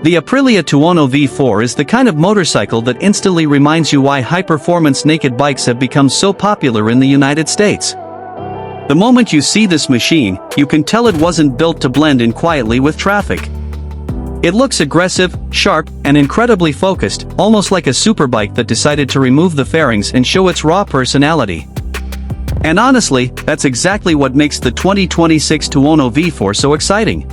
The Aprilia Tuono V4 is the kind of motorcycle that instantly reminds you why high-performance naked bikes have become so popular in the United States. The moment you see this machine, you can tell it wasn't built to blend in quietly with traffic. It looks aggressive, sharp, and incredibly focused, almost like a superbike that decided to remove the fairings and show its raw personality. And honestly, that's exactly what makes the 2026 Tuono V4 so exciting.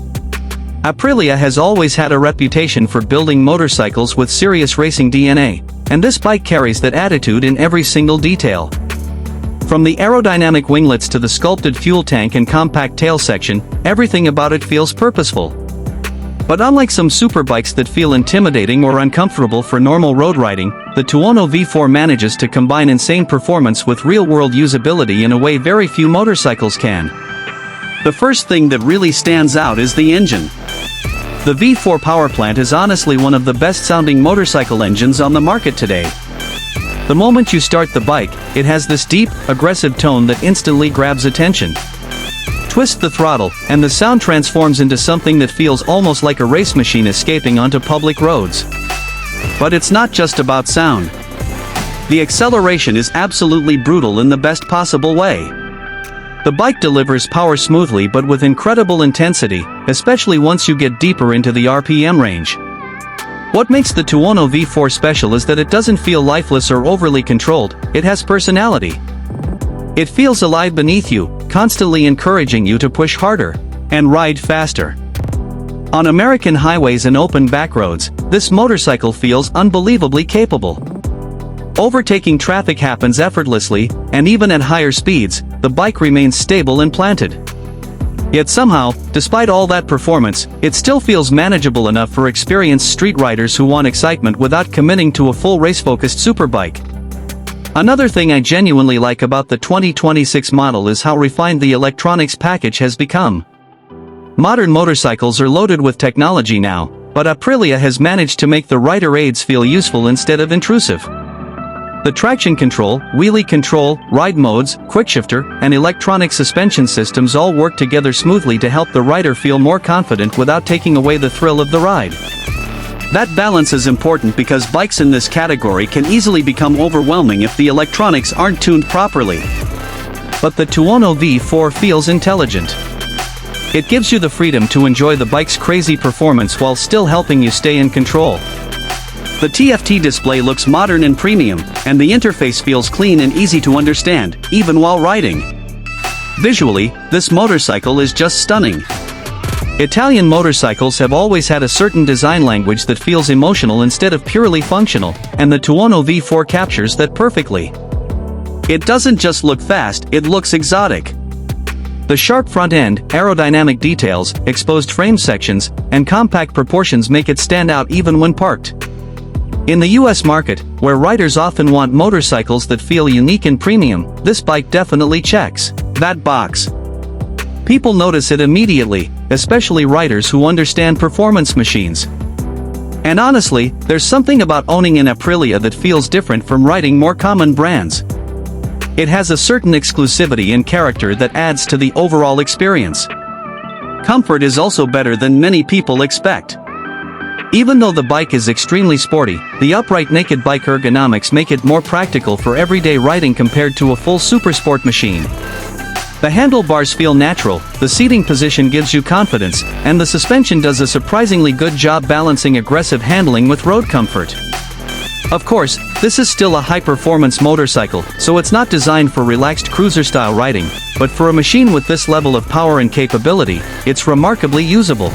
Aprilia has always had a reputation for building motorcycles with serious racing DNA, and this bike carries that attitude in every single detail. From the aerodynamic winglets to the sculpted fuel tank and compact tail section, everything about it feels purposeful. But unlike some superbikes that feel intimidating or uncomfortable for normal road riding, the Tuono V4 manages to combine insane performance with real-world usability in a way very few motorcycles can. The first thing that really stands out is the engine. The V4 power plant is honestly one of the best-sounding motorcycle engines on the market today. The moment you start the bike, it has this deep, aggressive tone that instantly grabs attention. Twist the throttle, and the sound transforms into something that feels almost like a race machine escaping onto public roads. But it's not just about sound. The acceleration is absolutely brutal in the best possible way. The bike delivers power smoothly but with incredible intensity, especially once you get deeper into the RPM range. What makes the Tuono V4 special is that it doesn't feel lifeless or overly controlled, it has personality. It feels alive beneath you, constantly encouraging you to push harder and ride faster. On American highways and open back roads, this motorcycle feels unbelievably capable. Overtaking traffic happens effortlessly, and even at higher speeds, the bike remains stable and planted. Yet somehow, despite all that performance, it still feels manageable enough for experienced street riders who want excitement without committing to a full race-focused superbike. Another thing I genuinely like about the 2026 model is how refined the electronics package has become. Modern motorcycles are loaded with technology now, but Aprilia has managed to make the rider aids feel useful instead of intrusive. The traction control, wheelie control, ride modes, quickshifter, and electronic suspension systems all work together smoothly to help the rider feel more confident without taking away the thrill of the ride. That balance is important because bikes in this category can easily become overwhelming if the electronics aren't tuned properly. But the Tuono V4 feels intelligent. It gives you the freedom to enjoy the bike's crazy performance while still helping you stay in control. The TFT display looks modern and premium, and the interface feels clean and easy to understand, even while riding. Visually, this motorcycle is just stunning. Italian motorcycles have always had a certain design language that feels emotional instead of purely functional, and the Tuono V4 captures that perfectly. It doesn't just look fast, it looks exotic. The sharp front end, aerodynamic details, exposed frame sections, and compact proportions make it stand out even when parked. In the US market, where riders often want motorcycles that feel unique and premium, this bike definitely checks that box. People notice it immediately, especially riders who understand performance machines. And honestly, there's something about owning an Aprilia that feels different from riding more common brands. It has a certain exclusivity and character that adds to the overall experience. Comfort is also better than many people expect. Even though the bike is extremely sporty, the upright naked bike ergonomics make it more practical for everyday riding compared to a full supersport machine. The handlebars feel natural, the seating position gives you confidence, and the suspension does a surprisingly good job balancing aggressive handling with road comfort. Of course, this is still a high-performance motorcycle, so it's not designed for relaxed cruiser-style riding, but for a machine with this level of power and capability, it's remarkably usable.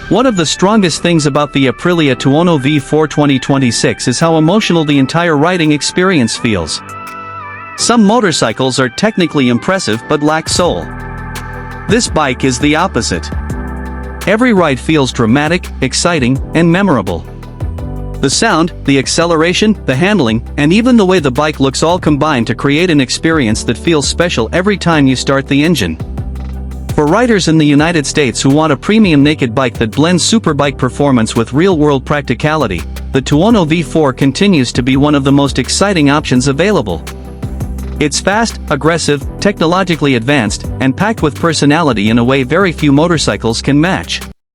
One of the strongest things about the Aprilia Tuono V4 2026 is how emotional the entire riding experience feels. Some motorcycles are technically impressive but lack soul. This bike is the opposite. Every ride feels dramatic, exciting, and memorable. The sound, the acceleration, the handling, and even the way the bike looks all combine to create an experience that feels special every time you start the engine. For riders in the United States who want a premium naked bike that blends superbike performance with real-world practicality, the Tuono V4 continues to be one of the most exciting options available. It's fast, aggressive, technologically advanced, and packed with personality in a way very few motorcycles can match.